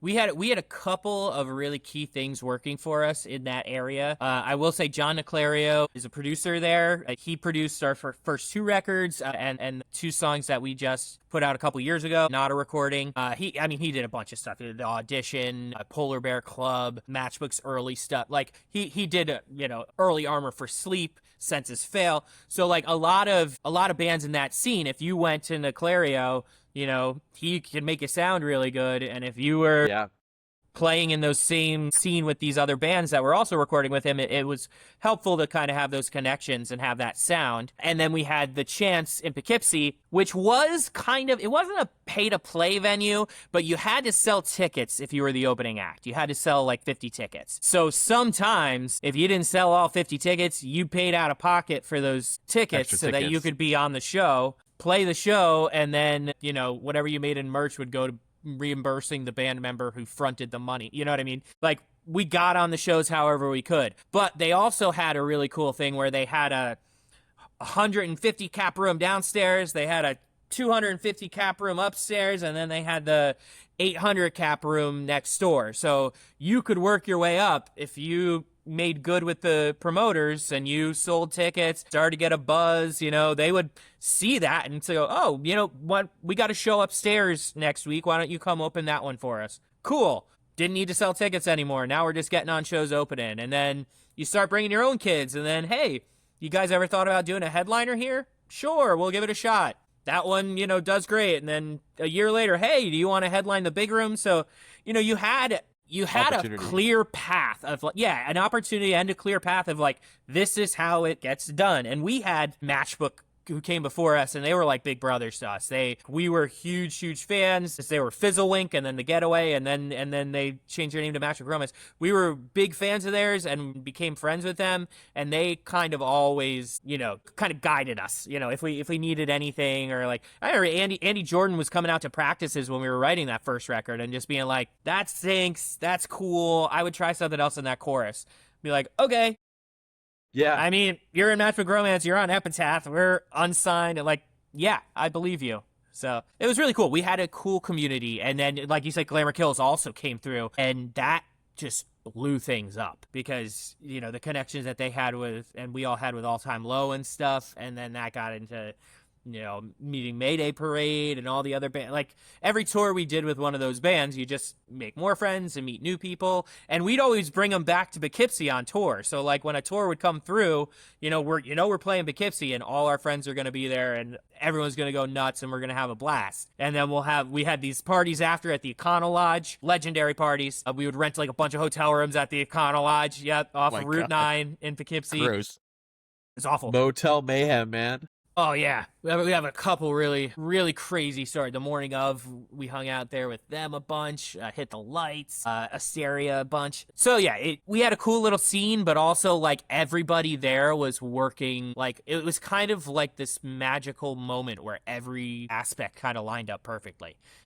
we had a couple of really key things working for us in that area. I will say John Naclerio is a producer there. He produced our first 2 records and 2 songs that we just put out a couple years ago. Not a recording. He did a bunch of stuff. He did the Audition, Polar Bear Club, Matchbook's early stuff. Like he did Early Armor for Sleep, Senses Fail. So like a lot of bands in that scene. If you went to Naclerio, he can make it sound really good. And if you were playing in those same scene with these other bands that were also recording with him, it was helpful to kind of have those connections and have that sound. And then we had the Chance in Poughkeepsie, which was it wasn't a pay-to-play venue, but you had to sell tickets if you were the opening act. You had to sell like 50 tickets. So sometimes if you didn't sell all 50 tickets, you paid out of pocket for those tickets that you could be on the show, play the show, and then, whatever you made in merch would go to reimbursing the band member who fronted the money. You know what I mean? Like, we got on the shows however we could. But they also had a really cool thing where they had a 150 cap room downstairs, they had a 250 cap room upstairs, and then they had the 800 cap room next door. So you could work your way up if you made good with the promoters and you sold tickets, started to get a buzz. They would see that and say, oh, what, we got a show upstairs next week, why don't you come open that one for us? Cool. Didn't need to sell tickets anymore. Now we're just getting on shows opening. And then you start bringing your own kids, and then, hey, you guys ever thought about doing a headliner here? Sure, we'll give it a shot. That one, does great. And then a year later, hey, do you want to headline the big room? So, you had a clear path of an opportunity and a clear path of like, this is how it gets done. And we had Matchbook who came before us, and they were like big brothers to us. We were huge fans. They were Fizzlewink and then The Getaway, and then they changed their name to Matchbook Romance. We were big fans of theirs and became friends with them, and they kind of always, kind of guided us, if we needed anything. Or like, I remember Andy Jordan was coming out to practices when we were writing that first record and just being like, that stinks, that's cool, I would try something else in that chorus. Be like, okay. Yeah. I mean, you're in Matchbook Romance, you're on Epitaph, we're unsigned, and like, yeah, I believe you. So it was really cool. We had a cool community. And then, like you said, Glamour Kills also came through, and that just blew things up because, the connections that they had with, and we all had with All Time Low and stuff. And then that got into, meeting Mayday Parade and all the other bands. Like, every tour we did with one of those bands, you just make more friends and meet new people. And we'd always bring them back to Poughkeepsie on tour. So, like, when a tour would come through, we're playing Poughkeepsie, and all our friends are going to be there, and everyone's going to go nuts, and we're going to have a blast. And then we had these parties after at the Econolodge, legendary parties. We would rent, like, a bunch of hotel rooms at the Econolodge, off of Route 9 in Poughkeepsie. Gross. It's awful. Motel mayhem, man. Oh, yeah. We have a couple really, really crazy stories. The morning of, we hung out there with them a bunch, hit the lights, Asteria a bunch. So, yeah, we had a cool little scene, but also, like, everybody there was working. Like, it was kind of like this magical moment where every aspect kind of lined up perfectly.